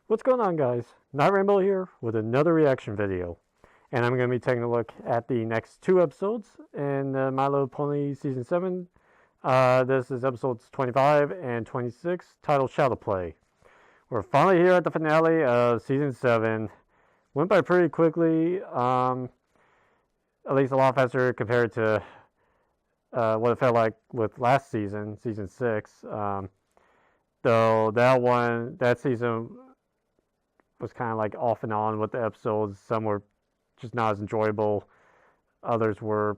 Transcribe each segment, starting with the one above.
What's going on, guys? Night Rainbow here with another reaction video. And I'm going to be taking a look at the next two episodes in My Little Pony Season 7. This is episodes 25 and 26, titled Shadow Play. We're finally here at the finale of Season 7. Went by pretty quickly, at least a lot faster compared to what it felt like with last season, Season 6. Though that season was kind of like off and on with the episodes. Some were just not as enjoyable. Others were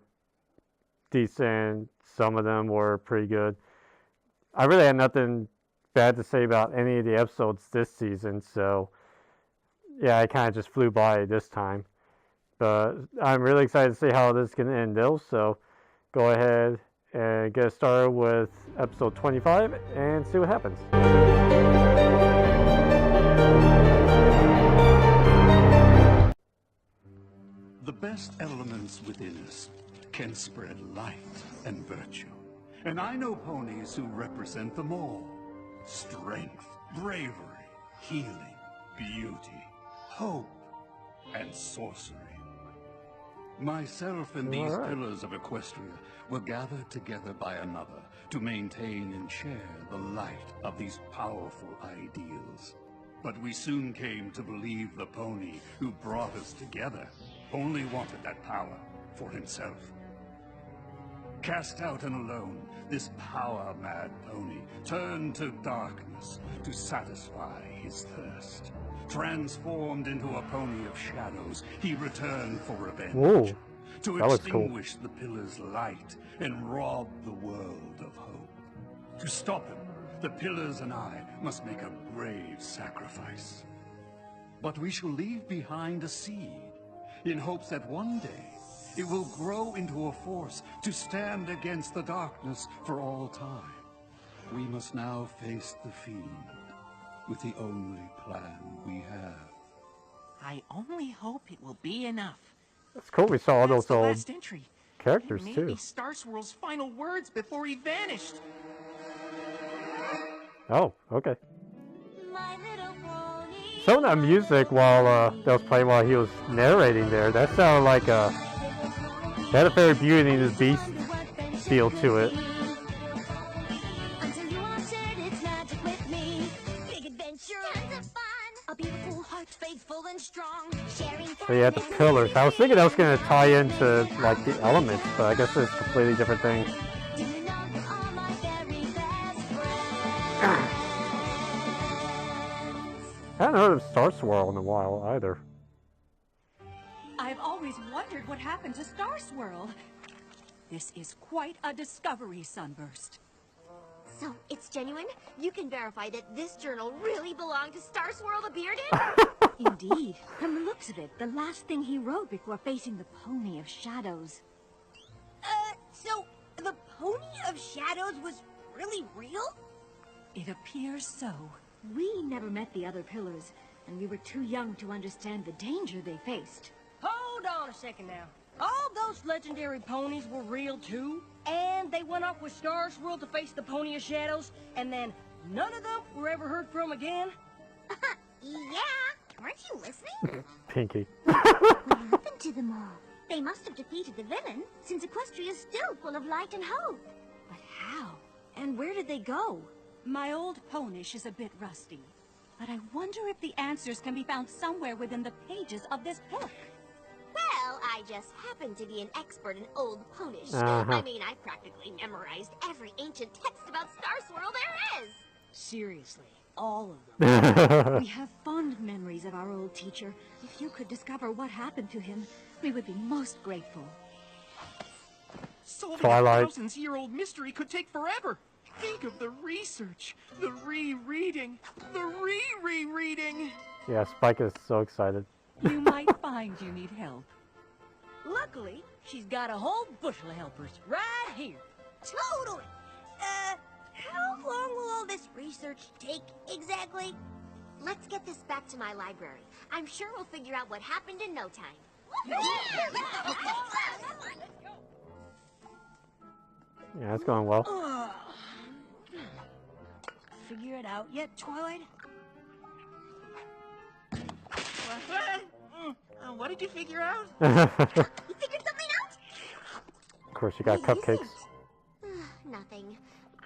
decent. Some of them were pretty good. I really had nothing bad to say about any of the episodes this season, so yeah, I kind of just flew by this time. But I'm really excited to see how this is going to end though, so go ahead and get started with episode 25 and see what happens. The best elements within us can spread light and virtue. And I know ponies who represent them all. Strength, bravery, healing, beauty, hope, and sorcery. Myself and these pillars of Equestria were gathered together by another to maintain and share the light of these powerful ideals. But we soon came to believe the pony who brought us together only wanted that power for himself. Cast out and alone, this power-mad pony turned to darkness to satisfy his thirst. Transformed into a pony of shadows, he returned for revenge. Whoa, to extinguish the pillar's light and rob the world of hope. To stop him, the pillars and I must make a brave sacrifice. But we shall leave behind a seed, in hopes that one day it will grow into a force to stand against the darkness for all time. We must now face the fiend with the only plan we have. I only hope it will be enough. It's cool we saw all those old last entry. characters It may too. be Star Swirl's final words before he vanished. Oh, okay. Some of that music while that was playing while he was narrating there, that sounded like that had a very Beauty and the Beast feel to it. So yeah, the pillars. I was thinking that was going to tie into like the elements, but I guess it's a completely different thing. I haven't heard of Star Swirl in a while either. I've always wondered what happened to Star Swirl. This is quite a discovery, Sunburst. So, it's genuine? You can verify that this journal really belonged to Star Swirl the Bearded? Indeed. From the looks of it, the last thing he wrote before facing the Pony of Shadows. So the Pony of Shadows was really real? It appears so. We never met the other pillars, and we were too young to understand the danger they faced. Hold on a second now. All those legendary ponies were real too, and they went off with Star Swirl to face the Pony of Shadows, and then none of them were ever heard from again? Yeah. Weren't you listening? Pinky. What happened to them all? They must have defeated the villain, since Equestria is still full of light and hope. But how? And where did they go? My old ponish is a bit rusty, but I wonder if the answers can be found somewhere within the pages of this book. Well, I just happen to be an expert in Old Ponish. I mean, I practically memorized every ancient text about Star Swirl there is. Seriously, all of them. We have fond memories of our old teacher. If you could discover what happened to him, we would be most grateful. Solving Twilight. a thousands-year-old mystery could take forever. Think of the research, the rereading, the re-rereading. Yeah, Spike is so excited. You might find you need help. Luckily, she's got a whole bushel of helpers right here. Totally. How long will all this research take exactly? Let's get this back to my library. I'm sure we'll figure out what happened in no time. Yeah, it's going well. Figure it out yet, Twilight? what did you figure out? You figured something out? Of course, you got What is cupcakes. it? Nothing.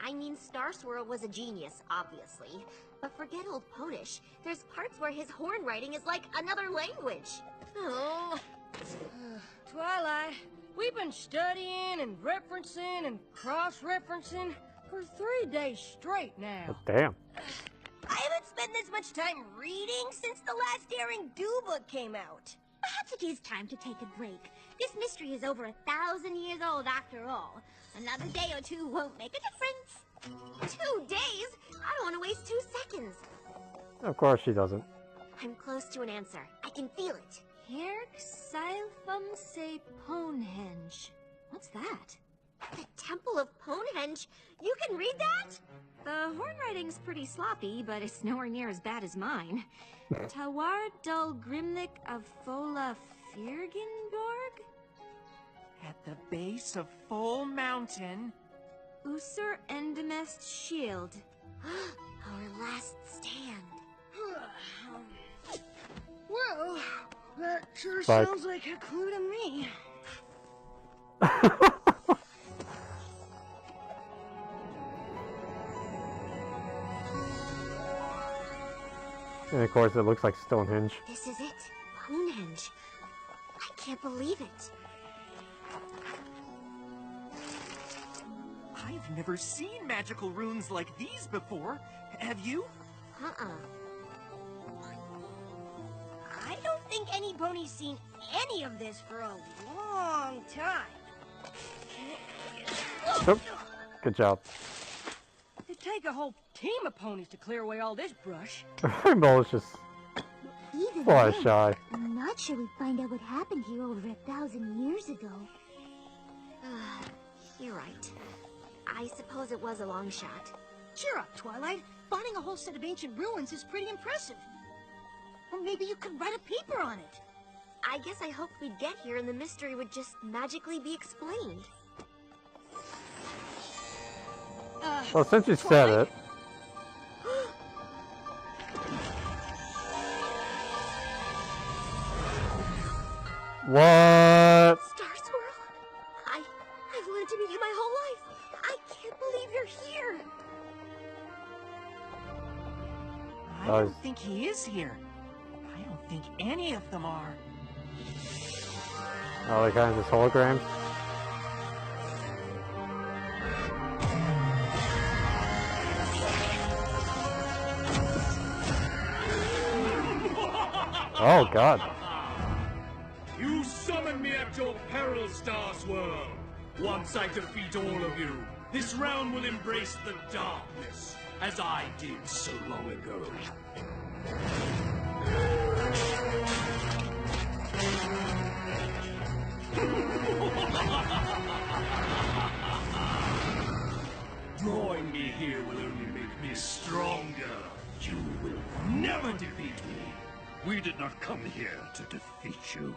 I mean, Star Swirl was a genius, obviously. But forget old Ponish. There's parts where his horn writing is like another language. Oh, Twilight, we've been studying and referencing and cross-referencing for 3 days straight now. Oh, damn. I haven't spent this much time reading since the last Daring Do book came out. Perhaps it is time to take a break. This mystery is over 1,000 years old after all. Another day or two won't make a difference. 2 days? I don't want to waste 2 seconds. Of course she doesn't. I'm close to an answer. I can feel it. Herc Silphum se Ponehenge. What's that? The Temple of Ponehenge? You can read that? The horn writing's pretty sloppy, but it's nowhere near as bad as mine. Tawar dul Grimnik of Fola Firgenborg? At the base of Full Mountain. Usur Endemest Shield. Our last stand. Well, that sure Spike. sounds like a clue to me. And of course, it looks like Stonehenge. This is it. Ponehenge. I can't believe it. I've never seen magical runes like these before. Have you? Uh-uh. I don't think any pony's seen any of this for a long time. Oh, good job. It'd take a whole team of ponies to clear away all this brush. Rainbow is just Even fly then, shy. I'm not sure we'd find out what happened here over 1,000 years ago. You're right. I suppose it was a long shot. Cheer up, Twilight. Finding a whole set of ancient ruins is pretty impressive. Or maybe you could write a paper on it. I guess I hoped we'd get here and the mystery would just magically be explained. Well, since you said it. What? Star Swirl? I've wanted to meet you my whole life. I can't believe you're here. I don't think he is here. I don't think any of them are. Oh, they kind of just holograms? Oh, God. You summon me at your peril, Star Swirl. Once I defeat all of you, this realm will embrace the darkness, as I did so long ago. Drawing me here will only make me stronger. You will never defeat me. We did not come here to defeat you.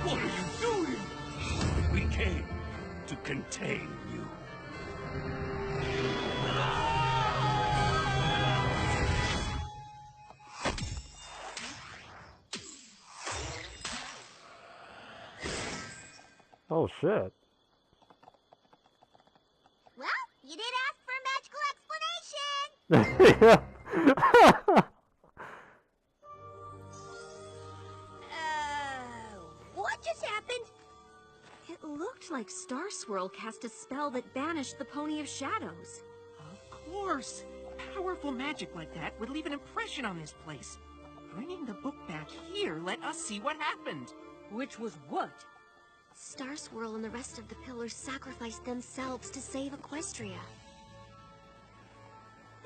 What are you doing? We came to contain you. Oh, shit. Well, you did ask for a magical explanation. Yeah. What just happened? It looked like Star Swirl cast a spell that banished the Pony of Shadows. Of course. Powerful magic like that would leave an impression on this place. Bringing the book back here let us see what happened. Which was what? Star Swirl and the rest of the pillars sacrificed themselves to save Equestria.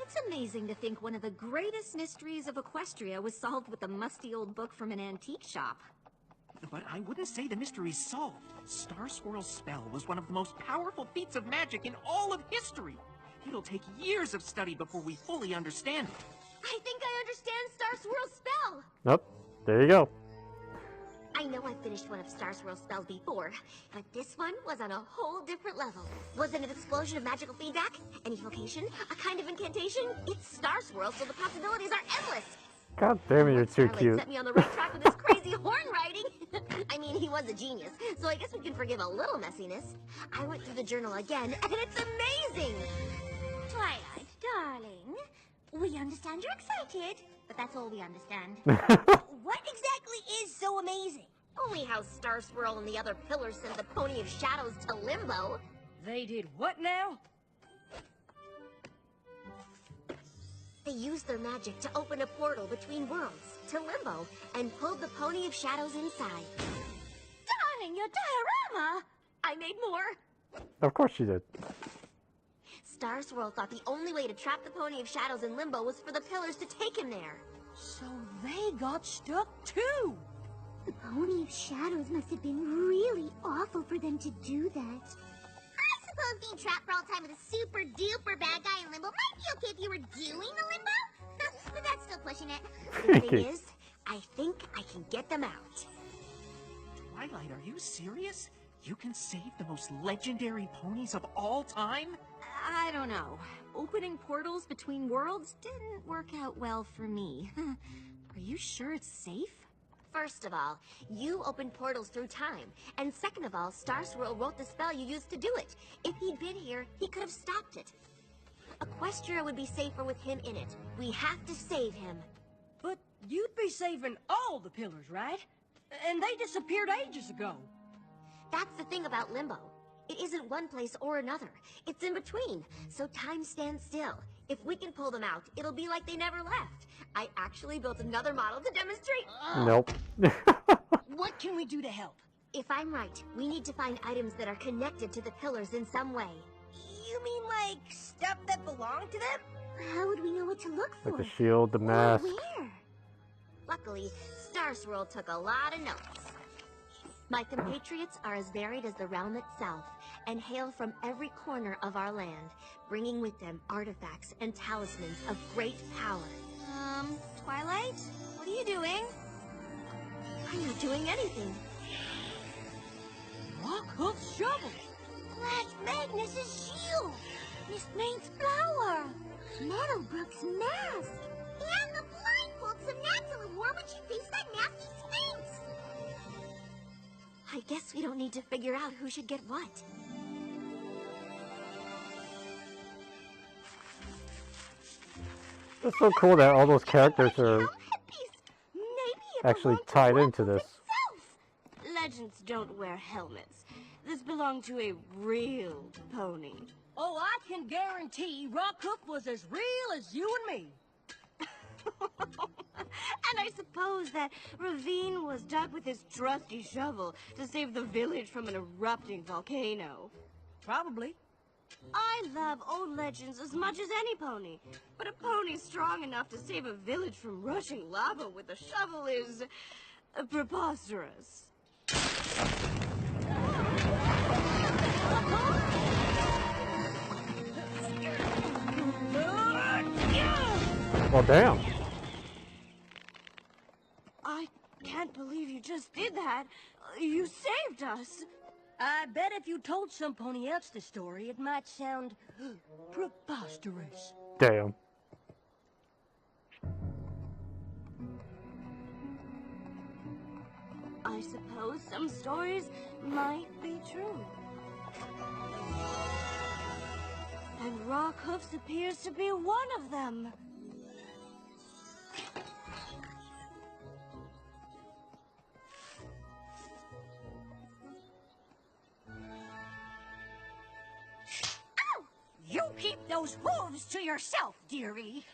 It's amazing to think one of the greatest mysteries of Equestria was solved with a musty old book from an antique shop. But I wouldn't say the mystery's solved. Star Swirl's spell was one of the most powerful feats of magic in all of history. It'll take years of study before we fully understand it. I think I understand Star Swirl's spell. Nope. There you go. I I know I've finished one of Star Swirl's spells before, but this one was on a whole different level. Was it an explosion of magical feedback? An evocation? A kind of incantation? It's Star Swirl, so the possibilities are endless. God damn it, you're too Starlight cute. set me on the right track with his crazy horn riding. I mean, he was a genius, so I guess we can forgive a little messiness. I went through the journal again, and it's amazing! Twilight, darling, we understand you're excited, but that's all we understand. What exactly is so amazing? Only how Star Swirl and the other pillars sent the Pony of Shadows to Limbo. They did what now? They used their magic to open a portal between worlds, to Limbo, and pulled the Pony of Shadows inside. Darling, your diorama! I made more! Of course she did. Star Swirl thought the only way to trap the Pony of Shadows in Limbo was for the pillars to take him there. So they got stuck too! The Pony of Shadows must have been really awful for them to do that. I suppose being trapped for all time with a super duper bad guy in Limbo might be okay if you were doing the Limbo, but that's still pushing it. The thing is, I think I can get them out. Twilight, are you serious? You can save the most legendary ponies of all time? I don't know. Opening portals between worlds didn't work out well for me. Are you sure it's safe? First of all, you opened portals through time. And second of all, Star Swirl wrote the spell you used to do it. If he'd been here, he could have stopped it. Equestria would be safer with him in it. We have to save him. But you'd be saving all the pillars, right? And they disappeared ages ago. That's the thing about Limbo. It isn't one place or another. It's in between, so time stands still. If we can pull them out, it'll be like they never left. I actually built another model to demonstrate. Nope. What can we do to help? If I'm right, we need to find items that are connected to the pillars in some way. You mean like stuff that belonged to them? How would we know what to look for? Like the shield, the mask. Where? Luckily, Star Swirl took a lot of notes. My compatriots are as varied as the realm itself, and hail from every corner of our land, bringing with them artifacts and talismans of great power. Twilight? What are you doing? I'm not doing anything. Rockhoof's shovel! That's Magnus's shield! Miss Maine's flower! Meadowbrook's mask! And the blindfold Somnatula wore when she faced that nasty Sphinx! I guess we don't need to figure out who should get what. It's so cool that all those characters are actually tied into this. Legends don't wear helmets. This belonged to a real pony. Oh, I can guarantee Rockhoof was as real as you and me. And I suppose that Ravine was dug with his trusty shovel to save the village from an erupting volcano. Probably. I love old legends as much as any pony, but a pony strong enough to save a village from rushing lava with a shovel is preposterous. Well, damn. I can't believe you just did that. You saved us. I bet if you told some pony else the story, it might sound preposterous. Damn. I suppose some stories might be true. And Rockhoofs appears to be one of them. You keep those hooves to yourself, dearie.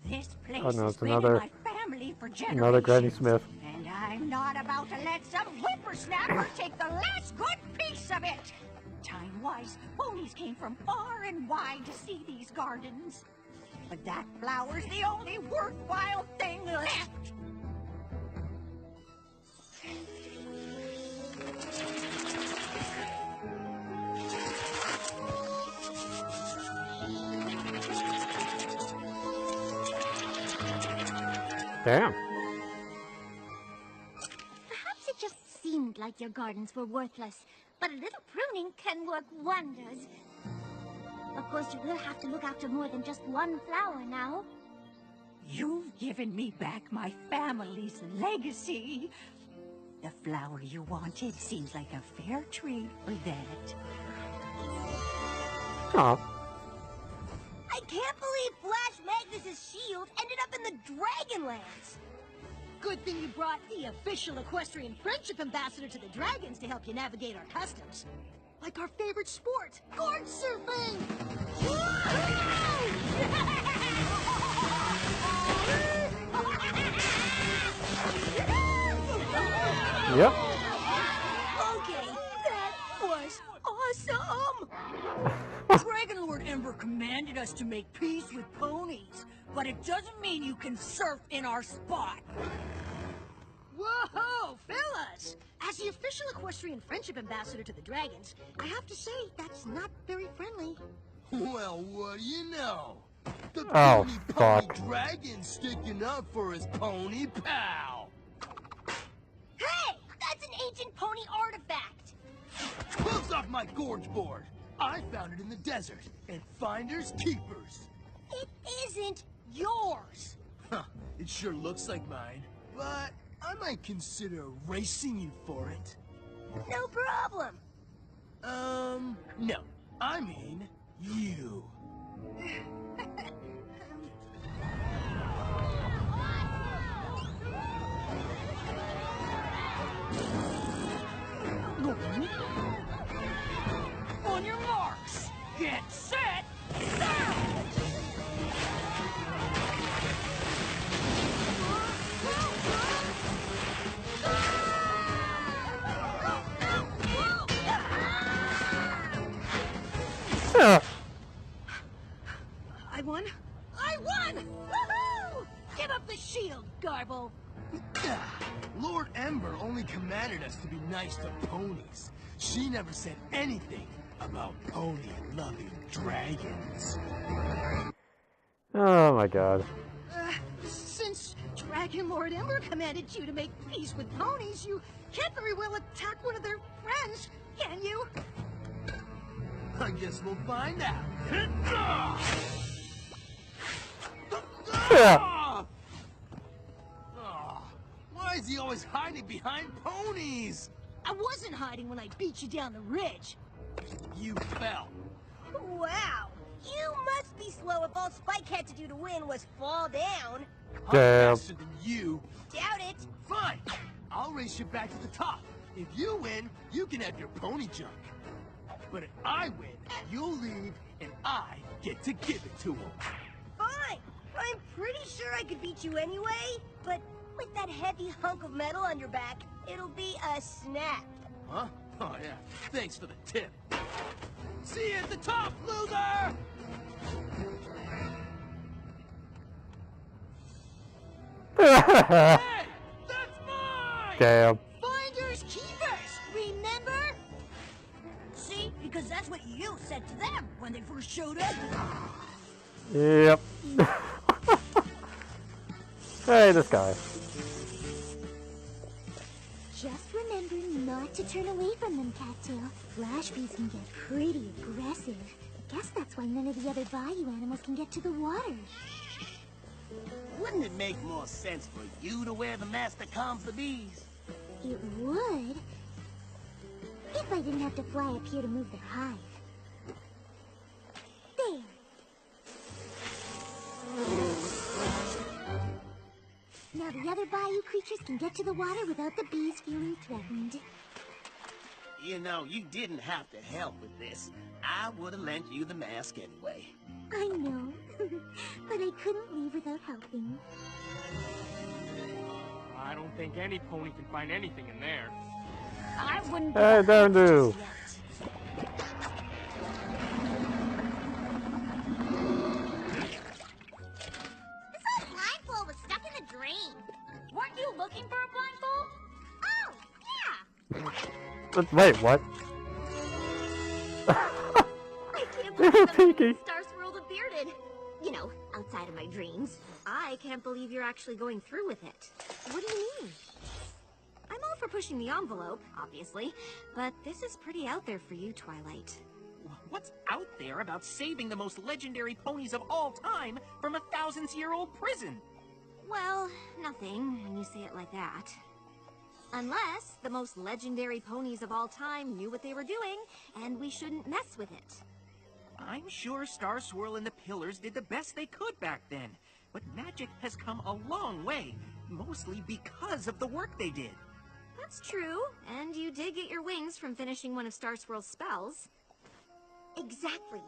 This place Oh no, has it's been in another my family for generations. another Granny Smith. And I'm not about to let some whippersnapper take the last good piece of it. Time-wise, ponies came from far and wide to see these gardens. But that flower's the only worthwhile thing left. Damn. Perhaps it just like your gardens were worthless, but a little pruning can work wonders. Of course, you will have to look after more than just one flower now. You've given me back my family's legacy. The flower you wanted seems like a fair trade for that. Aw. I can't believe Flash Magnus's shield ended up in the Dragonlands. Good thing you brought the official equestrian friendship ambassador to the dragons to help you navigate our customs. Like our favorite sport, gourd surfing! Yep. Okay, that was awesome! Dragon Lord Ember commanded us to make peace with ponies, but it doesn't mean you can surf in our spot. Whoa, fellas! As the official equestrian friendship ambassador to the dragons, I have to say that's not very friendly. Well, what do you know? The Oh, pony fuck. dragon's sticking up for his pony pal. Hey! That's an ancient pony artifact! Close off my gorge board. I found it in the desert, and finders keepers. It isn't yours! Huh, it sure looks like mine, but I might consider racing you for it. No problem! No. I mean, you. On your marks, get set, start! I won! I won! Woohoo! Give up the shield, Garble! Lord Ember only commanded us to be nice to ponies. She never said anything about pony-loving dragons. Oh my god. Since Dragon Lord Ember commanded you to make peace with ponies, you can't very well attack one of their friends, can you? I guess we'll find out. Yeah. Why is he always hiding behind ponies? I wasn't hiding when I beat you down the ridge. You fell. Wow! You must be slow if all Spike had to do to win was fall down. I'm Damn. faster than you. Doubt it. Fine. I'll race you back to the top. If you win, you can have your pony junk. But if I win, you'll leave, and I get to give it to him. Fine. I'm pretty sure I could beat you anyway, but with that heavy hunk of metal on your back, it'll be a snap. Huh? Oh, yeah. Thanks for the tip. See you at the top, loser! Hey! That's mine! Damn. Finders keepers, remember? See, because that's what you said to them when they first showed up. Yep. Hey, this guy. Just remember not to turn away from them, Cattail. Flash bees can get pretty aggressive. I guess that's why none of the other bayou animals can get to the water. Wouldn't it make more sense for you to wear the mask that calms the bees? It would. If I didn't have to fly up here to move the hive. There. Now the other bayou creatures can get to the water without the bees feeling threatened. You know, you didn't have to help with this. I would have lent you the mask anyway. I know, but I couldn't leave without helping. I don't think any pony can find anything in there. I wouldn't. Hey, don't do. This old blindfold was stuck in a drain. Weren't you looking for a blindfold? Oh, yeah. Wait, what? I can't believe Pinky. Star Swirled a bearded. You know, outside of my dreams. I can't believe you're actually going through with it. What do you mean? I'm all for pushing the envelope, obviously, but this is pretty out there for you, Twilight. What's out there about saving the most legendary ponies of all time from a thousands-year-old prison? Well, nothing when you say it like that. Unless the most legendary ponies of all time knew what they were doing, and we shouldn't mess with it. I'm sure Star Swirl and the Pillars did the best they could back then, but magic has come a long way, mostly because of the work they did. That's true, and you did get your wings from finishing one of Star Swirl's spells. Exactly.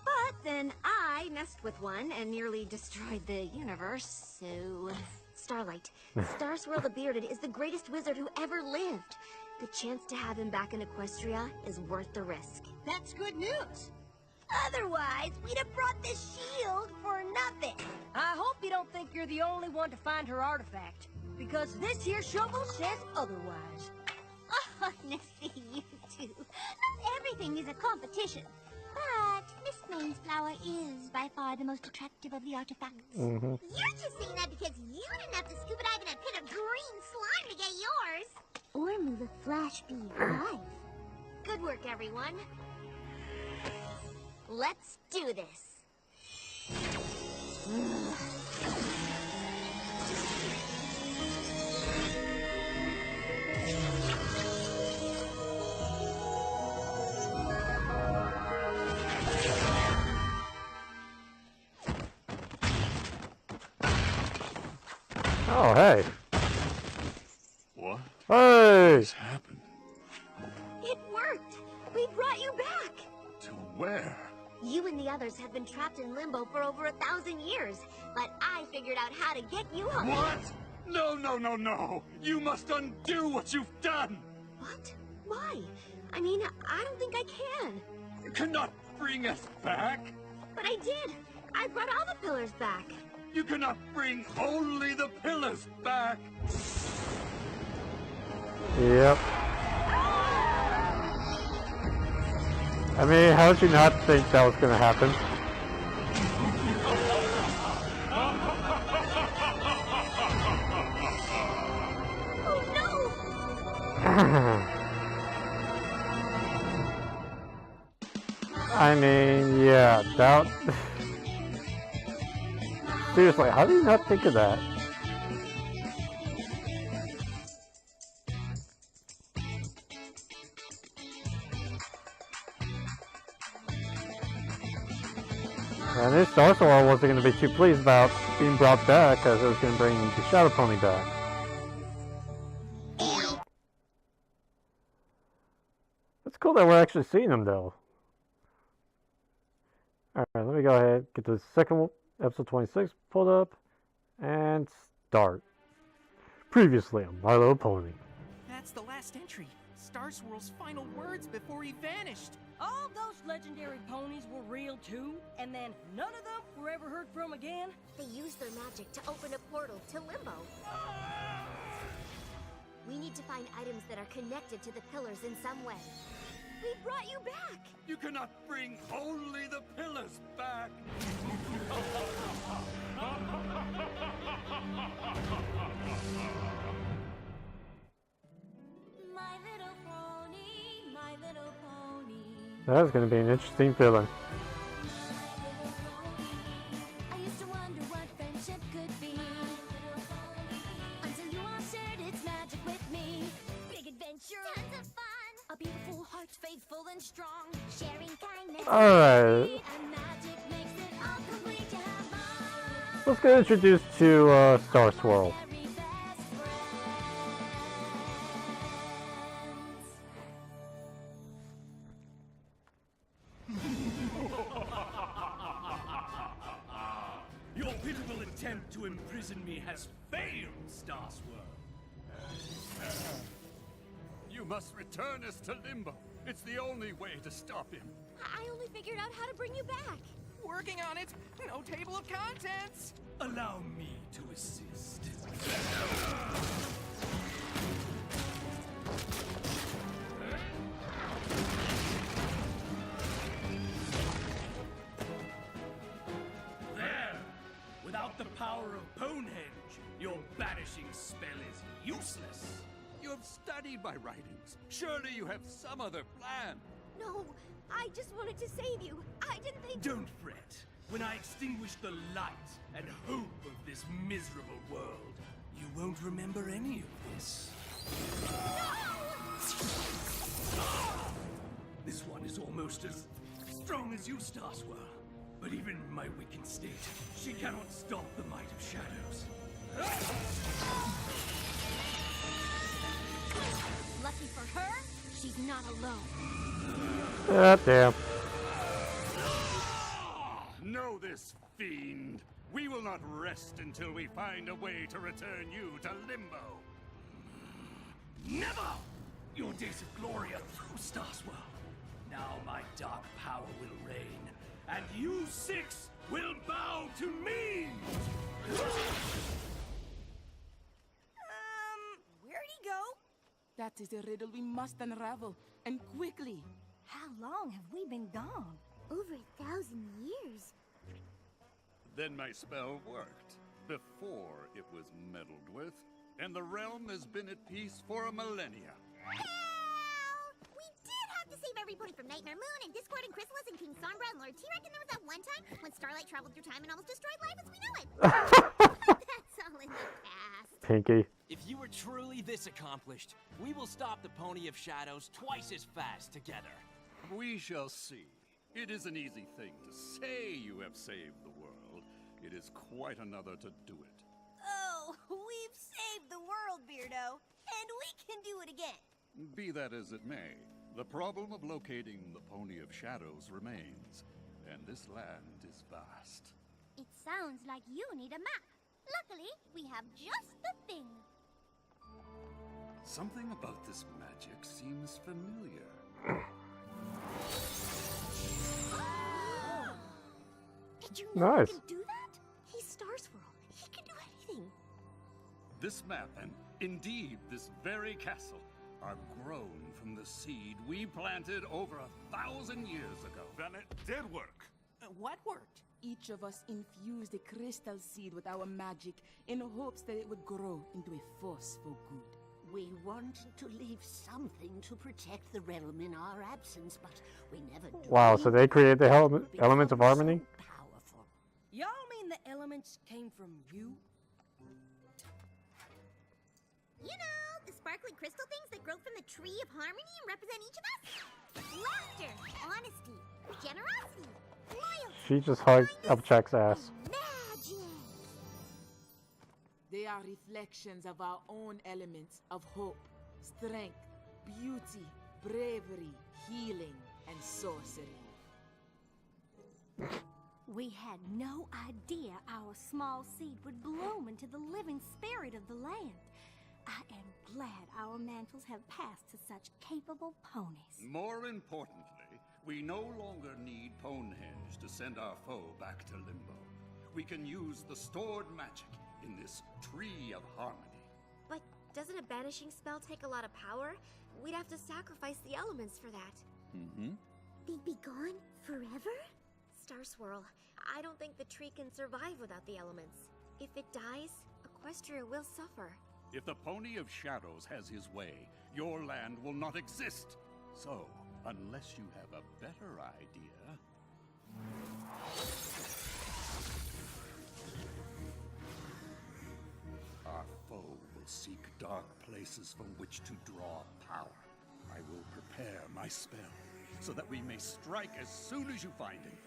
But then I messed with one and nearly destroyed the universe, so... Starlight, Star Swirl the Bearded is the greatest wizard who ever lived. The chance to have him back in Equestria is worth the risk. That's good news. Otherwise, we'd have brought this shield for nothing. I hope you don't think you're the only one to find her artifact, because this here shovel says otherwise. Honestly, you two. Not everything is a competition. But Miss Mainsflower is by far the most attractive of the artifacts. You're just saying that because you didn't have to scuba dive in a pit of green slime to get yours. Or move a flash bee alive. Good work, everyone. Let's do this. Oh, hey. What? Hey! What's happened? It worked. We brought you back. To where? You and the others have been trapped in limbo for over 1,000 years, but I figured out how to get you home. What? No, no, no, no! You must undo what you've done! What? Why? I mean, I don't think I can. You cannot bring us back! But I did. I brought all the pillars back. You cannot bring only the pillars back! Yep. I mean, how did you not think that was going to happen? I mean, yeah, that... Seriously, how do you not think of that? And this Star Swirl wasn't going to be too pleased about being brought back, because it was going to bring the Shadow Pony back. It's cool that we're actually seeing him, though. Alright, let me go ahead, get the second episode 26 pulled up, and start. Previously on My Little Pony. That's the last entry. Star Swirl's final words before he vanished. All those legendary ponies were real too, and then none of them were ever heard from again? They used their magic to open a portal to Limbo. We need to find items that are connected to the pillars in some way. We brought you back! You cannot bring only the pillars back! My little pony, my little pony. That's going to be an interesting feeling. I used to wonder what friendship could be. Until you all shared its magic with me. Big adventure, tons of fun. A beautiful heart, faithful and strong. Sharing kindness. Alright. And magic makes it all complete. You have mine. Let's get introduced to Star Swirl. Your pitiful attempt to imprison me has failed, Star Swirl. You must return us to Limbo. It's the only way to stop him. I only figured out how to bring you back. Working on it. No table of contents. Allow me to assist. There! Without the power of Ponehenge, your banishing spell is useless. You have studied my writings. Surely you have some other plan. No, I just wanted to save you. I didn't think... Don't fret. When I extinguish the light and hope of this miserable world, you won't remember any of this. This one is almost as strong as you, Starswirl. But even in my weakened state, she cannot stop the might of shadows. Lucky for her, she's not alone. Ah, damn. Know this, fiend. We will not rest until we find a way to return you to Limbo. Never! Your days of glory are through, Starswirl. Now my dark power will reign, and you six will bow to me! Where'd he go? That is a riddle we must unravel, and quickly. How long have we been gone? Over 1,000 years. Then my spell worked, before it was meddled with, and the realm has been at peace for a millennia. We did have to save everybody from Nightmare Moon and Discord and Chrysalis and King Sombra and Lord T-Rex, and there was that one time when Starlight traveled through time and almost destroyed life as we know it. That's all in the past. Pinky. If you were truly this accomplished, we will stop the Pony of Shadows twice as fast together. We shall see. It is an easy thing to say you have saved the world. It is quite another to do it. Oh, we've saved the world, Beardo, and we can do it again. Be that as it may, the problem of locating the Pony of Shadows remains, and this land is vast. It sounds like you need a map. Luckily, we have just the thing. Something about this magic seems familiar. Did you know Nice. he can do that? He's Starswirl. He can do anything. This map, and indeed this very castle, are grown from the seed we planted over 1,000 years ago. Then it did work. What worked? Each of us infused a crystal seed with our magic in hopes that it would grow into a force for good. We wanted to leave something to protect the realm in our absence, but we never do. Wow, so they created the elements of harmony? Powerful. Y'all mean the elements came from you? You know, the sparkly crystal things that grow from the tree of harmony and represent each of us? Laughter, honesty, generosity, loyalty. She just hugged Upchuck's ass. Magic. They are reflections of our own elements of hope, strength, beauty, bravery, healing, and sorcery. We had no idea our small seed would bloom into the living spirit of the land. I am glad our mantles have passed to such capable ponies. More importantly, we no longer need Ponehenge to send our foe back to Limbo. We can use the stored magic in this tree of harmony. But doesn't a banishing spell take a lot of power? We'd have to sacrifice the elements for that. Mm-hmm. They'd be gone forever? Starswirl, I don't think the tree can survive without the elements. If it dies, Equestria will suffer. If the Pony of Shadows has his way, your land will not exist. So, unless you have a better idea... Our foe will seek dark places from which to draw power. I will prepare my spell, so that we may strike as soon as you find it.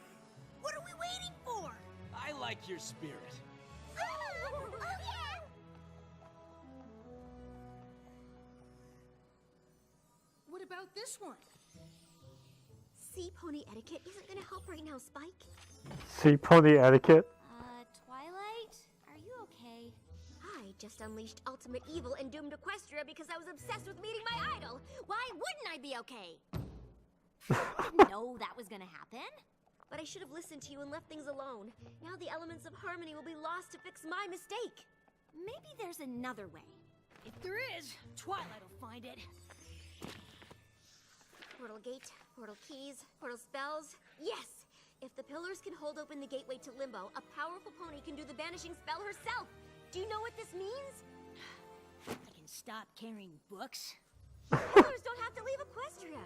What are we waiting for? I like your spirit. Oh, yeah! What about this one? Sea pony etiquette isn't gonna help right now, Spike. See pony etiquette? Twilight? Are you okay? I just unleashed ultimate evil and doomed Equestria because I was obsessed with meeting my idol. Why wouldn't I be okay? Didn't know that was gonna happen. But I should have listened to you and left things alone. Now the elements of harmony will be lost to fix my mistake. Maybe there's another way. If there is, Twilight will find it. Portal gate, portal keys, portal spells. Yes! If the pillars can hold open the gateway to Limbo, a powerful pony can do the banishing spell herself. Do you know what this means? I can stop carrying books? Healers don't have to leave Equestria.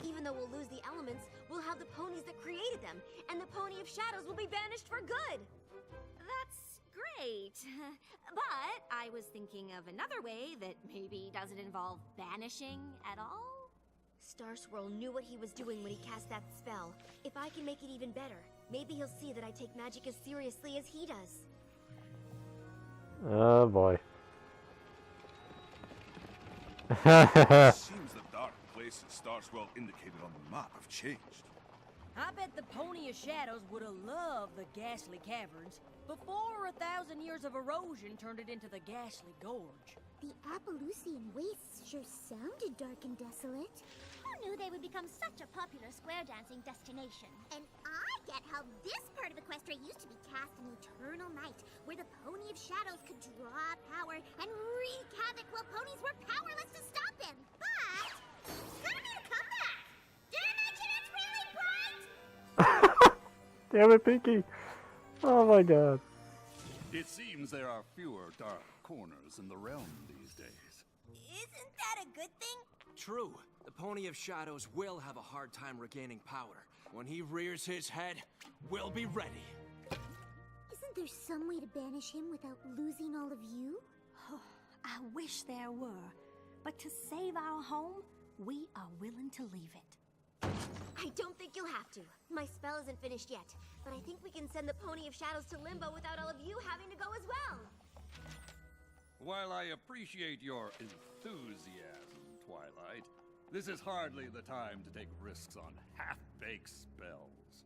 Even though we'll lose the elements, we'll have the ponies that created them, and the Pony of Shadows will be banished for good. That's great. But I was thinking of another way that maybe doesn't involve banishing at all. Star Swirl knew what he was doing when he cast that spell. If I can make it even better, maybe he'll see that I take magic as seriously as he does. Oh boy. Seems the dark places Star Swirl indicated on the map have changed. I bet the Pony of Shadows would have loved the ghastly caverns before 1,000 years of erosion turned it into the ghastly gorge. The Appaloosian wastes sure sounded dark and desolate. Who knew they would become such a popular square dancing destination? And I get how this part of Equestria used to be cast an eternal night, where the Pony of Shadows could draw power and wreak havoc while ponies were powerless to stop him. But it's gonna be a comeback. Did I mention it's really bright? Damn it, Pinky. Oh my god. It seems there are fewer dark corners in the realm these days. Isn't that a good thing? True. The Pony of Shadows will have a hard time regaining power. When he rears his head, we'll be ready. Isn't there some way to banish him without losing all of you? Oh, I wish there were. But to save our home, we are willing to leave it. I don't think you'll have to. My spell isn't finished yet, but I think we can send the Pony of Shadows to Limbo without all of you having to go as well. While I appreciate your enthusiasm, Twilight, this is hardly the time to take risks on half-baked spells.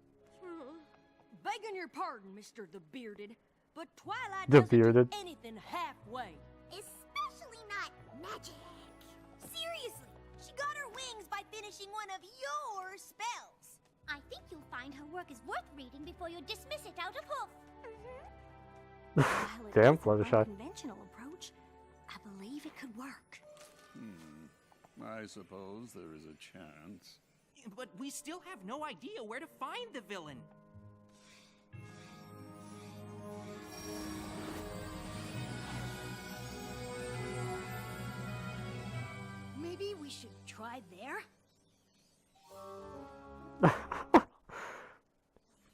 Begging your pardon, Mr. the Bearded, but Twilight The doesn't Bearded. do anything halfway. Especially not magic. Seriously, she got her wings by finishing one of your spells. I think you'll find her work is worth reading before you dismiss it out of hoof. While it Damn, is an Fluttershy. unconventional approach, I believe it could work. I suppose there is a chance. But we still have no idea where to find the villain. Maybe we should try there?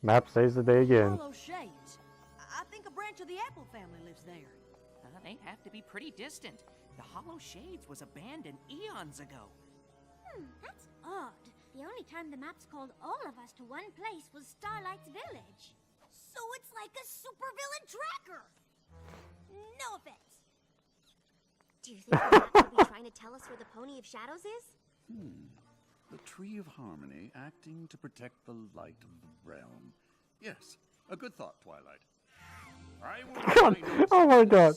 Map saves the day again. Hollow Shades. I think a branch of the Apple family lives there. They'd have to be pretty distant. The Hollow Shades was abandoned eons ago. That's odd. The only time the maps called all of us to one place was Starlight's village. So it's like a supervillain tracker. No offense. Do you think the map could be trying to tell us where the Pony of Shadows is? The Tree of Harmony acting to protect the light of the realm. Yes, a good thought, Twilight. I will Oh my god.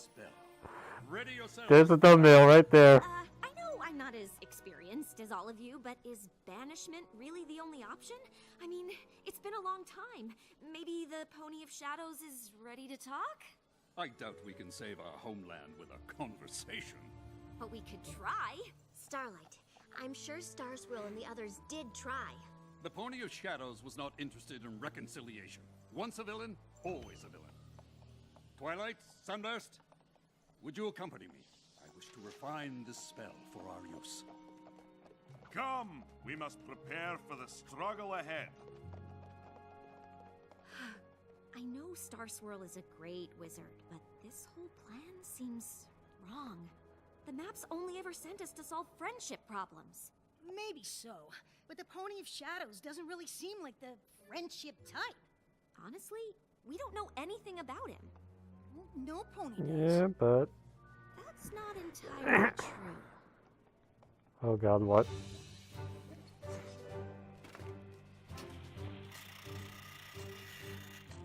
Ready yourself. There's the thumbnail right there. I know I'm not as experienced as all of you, but is banishment really the only option? I mean, it's been a long time. Maybe the Pony of Shadows is ready to talk? I doubt we can save our homeland with a conversation. But we could try. Starlight, I'm sure Star Swirl and the others did try. The Pony of Shadows was not interested in reconciliation. Once a villain, always a villain. Twilight, Sunburst, would you accompany me? I wish to refine this spell for our use. Come, we must prepare for the struggle ahead. I know Star Swirl is a great wizard, but this whole plan seems wrong. The maps only ever sent us to solve friendship problems. Maybe so, but the Pony of Shadows doesn't really seem like the friendship type. Honestly, we don't know anything about him. Well, no pony does. Yeah, but... That's not entirely true. Oh god, what?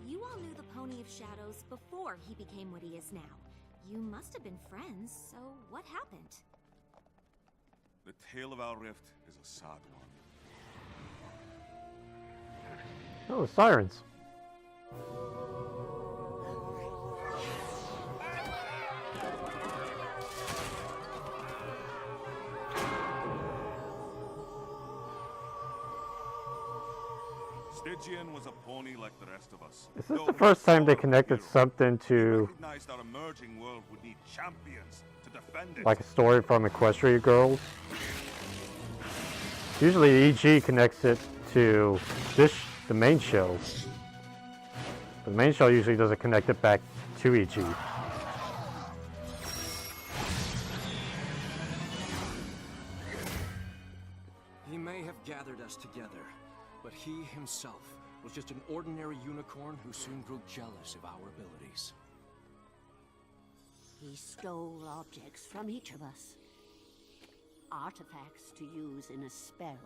You all knew the Pony of Shadows before he became what he is now. You must have been friends, so what happened? The tale of our rift is a sad one. Oh, sirens. Stygian was a pony like the rest of us. Is this the first time they connected something to Recognized our emerging world would need champions to defend it. like a story from Equestria Girls? Usually EG connects it to the main show. The main show usually doesn't connect it back to EG. He may have gathered us together, but he himself was just an ordinary unicorn who soon grew jealous of our abilities. He stole objects from each of us. Artifacts to use in a spell.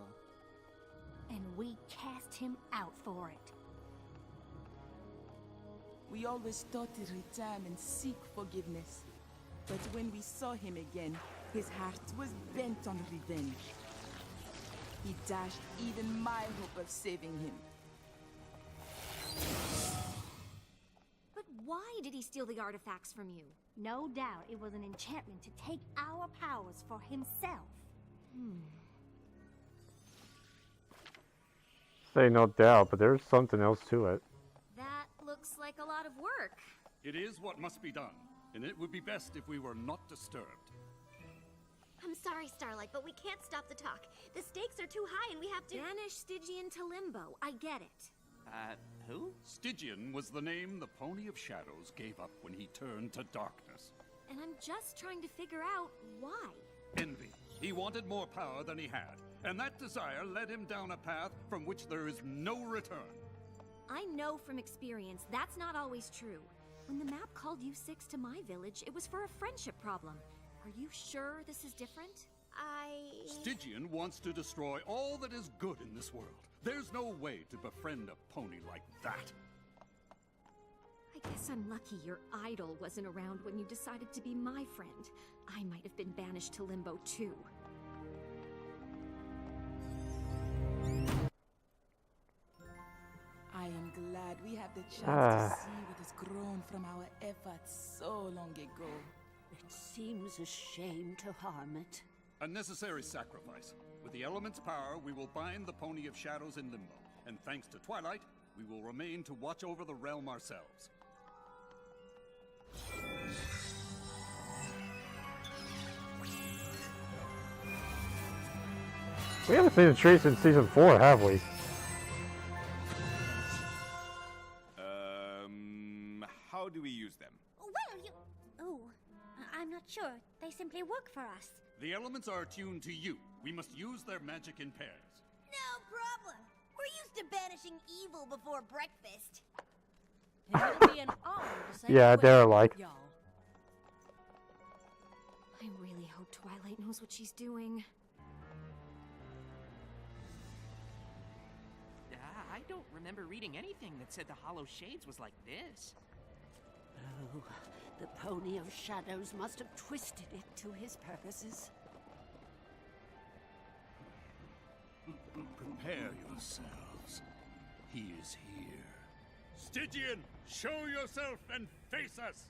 And we cast him out for it. We always thought to return and seek forgiveness. But when we saw him again, his heart was bent on revenge. He dashed even my hope of saving him. But why did he steal the artifacts from you? No doubt it was an enchantment to take our powers for himself. Say no doubt, but there's something else to it. That looks like a lot of work. It is what must be done, and it would be best if we were not disturbed. I'm sorry, Starlight, but we can't stop the talk. The stakes are too high and we have to— Banish Stygian to Limbo. I get it. Who? Stygian was the name the Pony of Shadows gave up when he turned to darkness. And I'm just trying to figure out why. Envy. He wanted more power than he had, and that desire led him down a path from which there is no return. I know from experience that's not always true. When the map called you six to my village, it was for a friendship problem. Are you sure this is different? Stygian wants to destroy all that is good in this world. There's no way to befriend a pony like that. I guess I'm lucky your idol wasn't around when you decided to be my friend. I might have been banished to Limbo too. I am glad we have the chance to see what has grown from our efforts so long ago. It seems a shame to harm it. A necessary sacrifice. With the element's power, we will bind the Pony of Shadows in Limbo. And thanks to Twilight, we will remain to watch over the realm ourselves. We haven't seen the tree since season 4, have we? How do we use them? I'm not sure. They simply work for us. The elements are attuned to you. We must use their magic in pairs. No problem. We're used to banishing evil before breakfast. It'll be an honor to say Yeah, they're alike. y'all. I really hope Twilight knows what she's doing. I don't remember reading anything that said the Hollow Shades was like this. Oh, the Pony of Shadows must have twisted it to his purposes. Prepare yourselves. He is here. Stygian, show yourself and face us!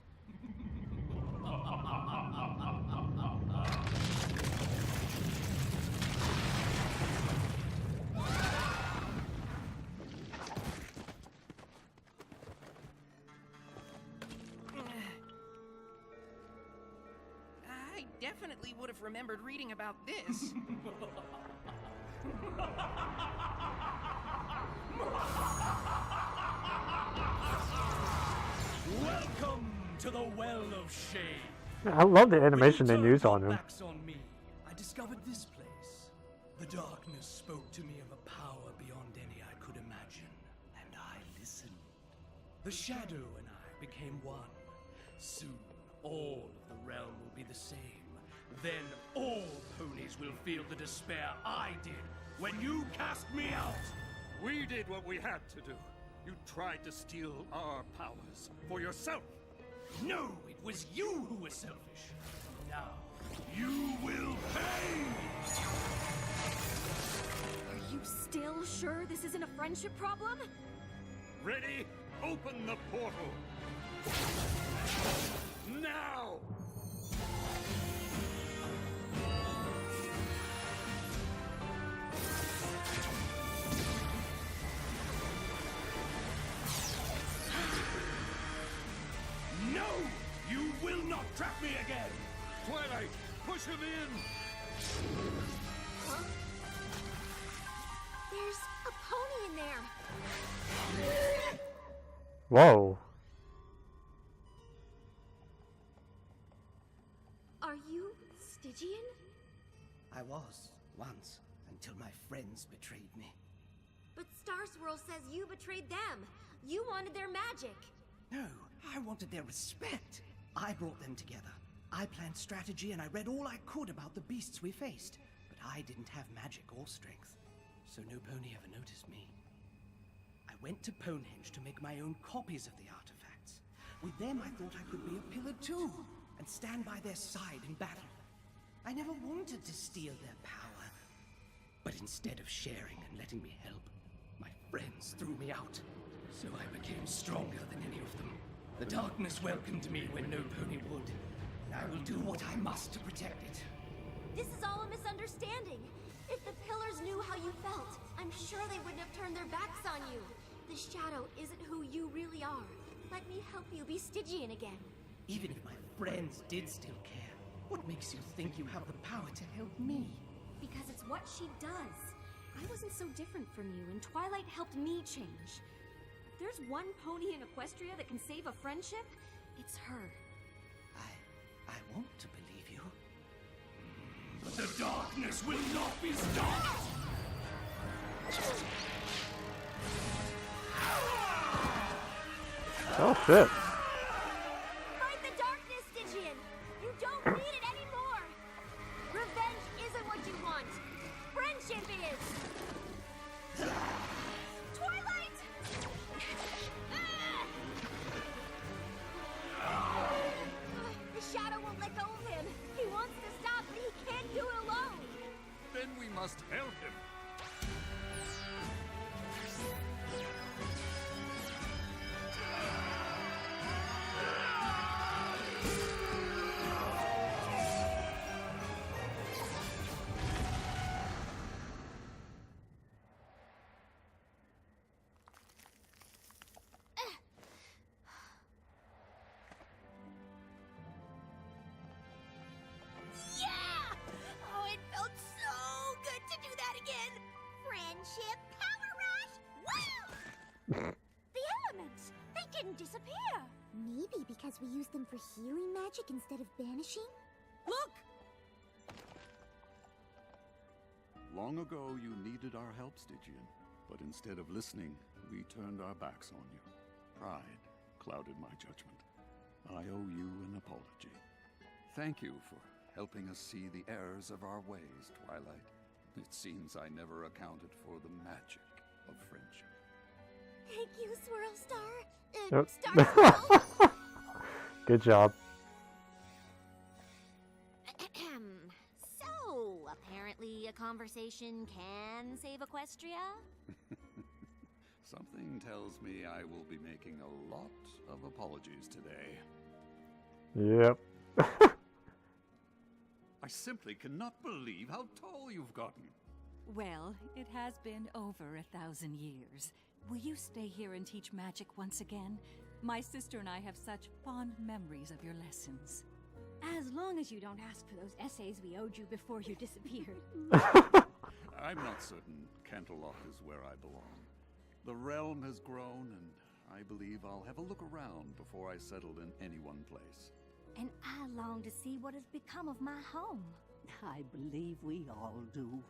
I definitely would have remembered reading about this. Welcome to the Well of Shade. I love the animation they use on him. Backs on me. I discovered this place. The darkness spoke to me of a power beyond any I could imagine, and I listened. The shadow and I became one. Soon, all of the realm will be the same. Then all ponies will feel the despair I did when you cast me out. We did what we had to do. You tried to steal our powers for yourself. No, it was you who were selfish. Now, you will pay! Are you still sure this isn't a friendship problem? Ready? Open the portal! Now! Push him in! Huh? There's a pony in there. Whoa. Are you Stygian? I was, once, until my friends betrayed me. But Star Swirl says you betrayed them. You wanted their magic. No, I wanted their respect. I brought them together. I planned strategy and I read all I could about the beasts we faced. But I didn't have magic or strength, so no pony ever noticed me. I went to Ponehenge to make my own copies of the artifacts. With them I thought I could be a pillar too, and stand by their side in battle. I never wanted to steal their power. But instead of sharing and letting me help, my friends threw me out. So I became stronger than any of them. The darkness welcomed me when no pony would. And I will do what I must to protect it. This is all a misunderstanding. If the pillars knew how you felt, I'm sure they wouldn't have turned their backs on you. The shadow isn't who you really are. Let me help you be Stygian again. Even if my friends did still care, what makes you think you have the power to help me? Because it's what she does. I wasn't so different from you, and Twilight helped me change. If there's one pony in Equestria that can save a friendship, it's her. I want to believe you. But the darkness will not be stopped! Oh shit. Fight the darkness, Stygian! You don't need it anymore! Revenge isn't what you want! Friendship is! Twilight! The shadow won't let go of him! He wants to stop, but he can't do it alone! Then we must help him. Yeah! Oh, it felt so good to do that again! Friendship power rush! Wow! The elements! They didn't disappear! Maybe because we used them for healing magic instead of banishing? Look! Long ago, you needed our help, Stygian. But instead of listening, we turned our backs on you. Pride clouded my judgment. I owe you an apology. Thank you for helping us see the errors of our ways, Twilight. It seems I never accounted for the magic of friendship. Thank you, Swirl Star. Yep. Star Swirl. Good job. So, apparently a conversation can save Equestria? Something tells me I will be making a lot of apologies today. Yep. I simply cannot believe how tall you've gotten. Well, it has been over 1,000 years. Will you stay here and teach magic once again? My sister and I have such fond memories of your lessons. As long as you don't ask for those essays we owed you before you disappeared. I'm not certain Canterlot is where I belong. The realm has grown, and I believe I'll have a look around before I settle in any one place. And I long to see what has become of my home. I believe we all do.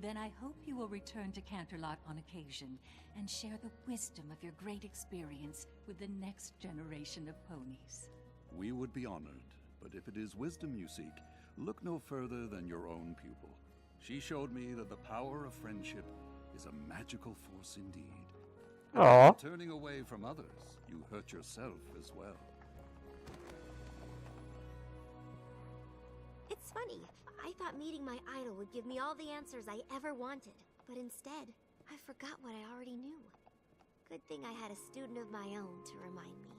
Then I hope you will return to Canterlot on occasion and share the wisdom of your great experience with the next generation of ponies. We would be honored, but if it is wisdom you seek, look no further than your own pupil. She showed me that the power of friendship is a magical force indeed. Aww. By turning away from others, you hurt yourself as well. It's funny. I thought meeting my idol would give me all the answers I ever wanted. But instead, I forgot what I already knew. Good thing I had a student of my own to remind me.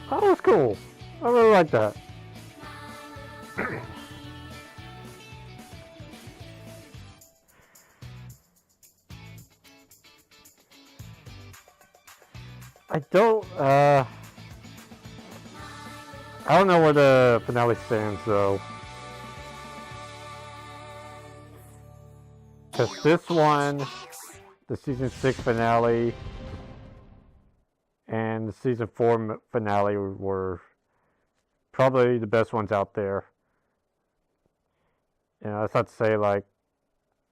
Oh, that's cool. I really like that. I don't know where the finale stands though. Because this one, the season 6 finale and the season 4 finale were probably the best ones out there. You know, that's not to say like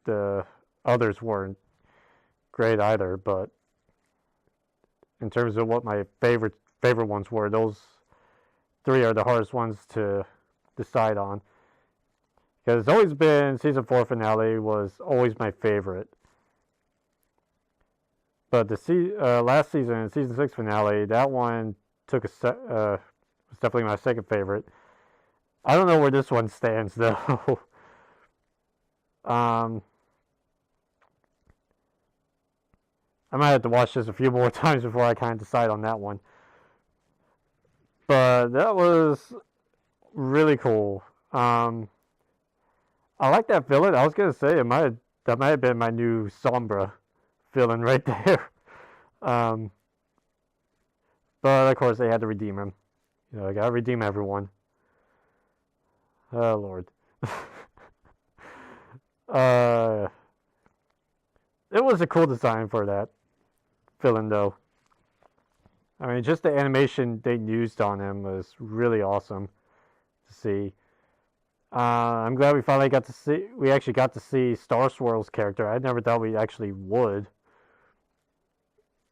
the others weren't great either, but in terms of what my favorite ones were, those 3 are the hardest ones to decide on. Because it's always been season 4 finale was always my favorite. But the last season, season 6 finale, that one took was definitely my second favorite. I don't know where this one stands though. I might have to watch this a few more times before I kind of decide on that one. But that was really cool. I like that villain. I was gonna say that might have been my new Sombra villain right there. But of course they had to redeem him. You know, I gotta redeem everyone. Oh Lord. It was a cool design for that villain though. I mean, just the animation they used on him was really awesome to see. I'm glad we finally actually got to see Star Swirl's character. I never thought we actually would.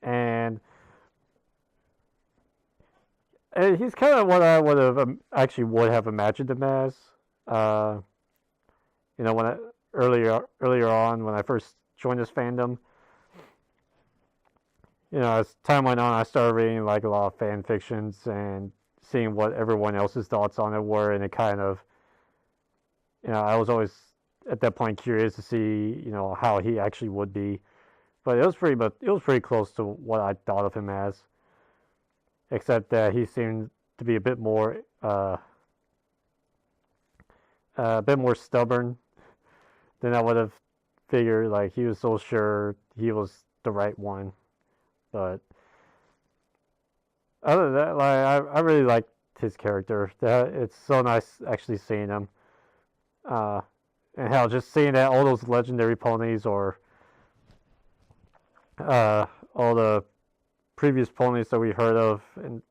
And he's kind of what I would have imagined him as. You know, when earlier on when I first joined this fandom. You know, as time went on, I started reading like a lot of fan fictions and seeing what everyone else's thoughts on it were, and it kind of, you know, I was always at that point curious to see, you know, how he actually would be. But it was pretty close to what I thought of him as, except that he seemed to be a bit more stubborn than I would have figured. Like, he was so sure he was the right one. But other than that, like, I really liked his character. It's so nice actually seeing him. And how just seeing that all those legendary ponies or all the previous ponies that we heard of in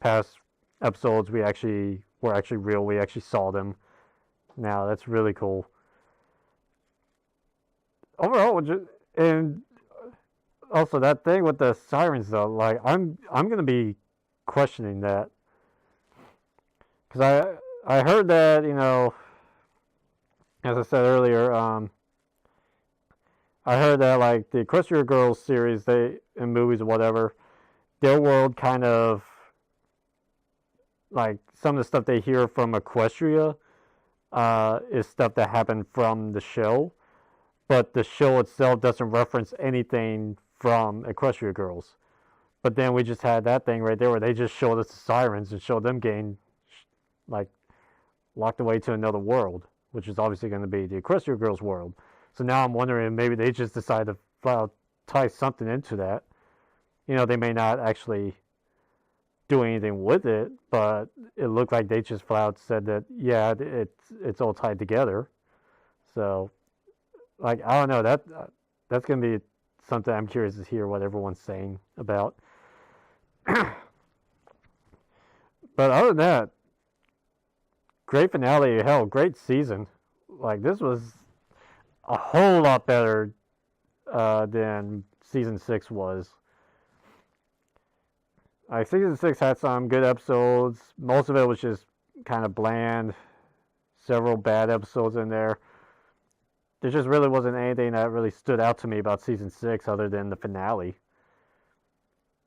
past episodes were actually real. We actually saw them. Now that's really cool. Overall, and also that thing with the sirens though, like I'm gonna be questioning that, because I heard that, you know, as I said earlier, I heard that like the Equestria Girls series, in movies or whatever, their world kind of like some of the stuff they hear from Equestria is stuff that happened from the show, but the show itself doesn't reference anything from Equestria Girls. But then we just had that thing right there where they just showed us the sirens and showed them getting like locked away to another world, which is obviously going to be the Equestria Girls world. So now I'm wondering, maybe they just decided to tie something into that. You know, they may not actually do anything with it, but it looked like they just flat out said that, yeah, it's all tied together. So, like, I don't know, that's going to be something I'm curious to hear what everyone's saying about. But other than that, great finale, hell, great season. Like, this was a whole lot better than season 6 was. Like, season 6 had some good episodes. Most of it was just kind of bland. Several bad episodes in there. There just really wasn't anything that really stood out to me about season 6 other than the finale.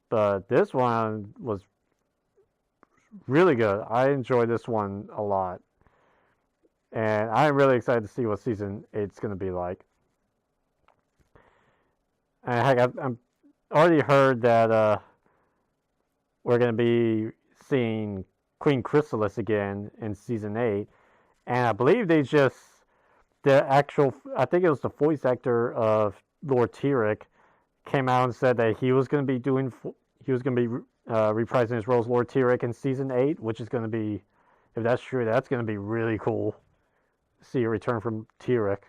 But this one was really good. I enjoyed this one a lot. And I'm really excited to see what season 8 is going to be like. And heck, I've already heard that we're going to be seeing Queen Chrysalis again in season 8. And I believe I think it was the voice actor of Lord Tyrek, came out and said that he was going to be doing he was going to be reprising his role as Lord T-Rex in Season 8, which is going to be, if that's true, that's going to be really cool. See a return from T-Rex.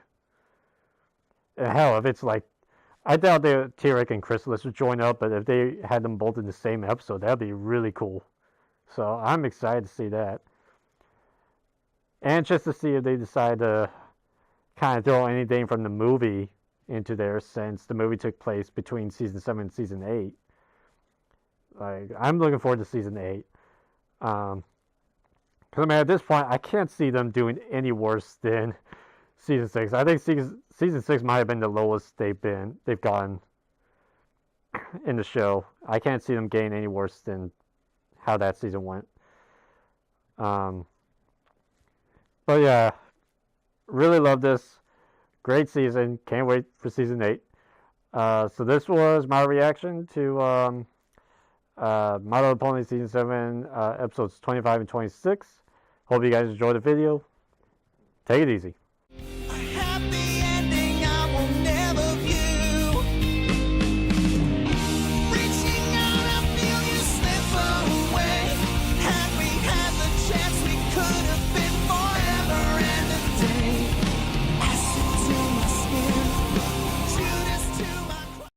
And hell, if it's like, I doubt that T-Rex and Chrysalis would join up, but if they had them both in the same episode, that'd be really cool. So I'm excited to see that. And just to see if they decide to kind of throw anything from the movie into there, since the movie took place between Season 7 and Season 8. Like, I'm looking forward to Season 8. Because, I mean, at this point, I can't see them doing any worse than Season 6. I think Season 6 might have been the lowest they've gone in the show. I can't see them getting any worse than how that season went. But yeah, really love this. Great season. Can't wait for Season 8. So this was my reaction to My Little Pony Season 7, episodes 25 and 26. Hope you guys enjoyed the video. Take it easy.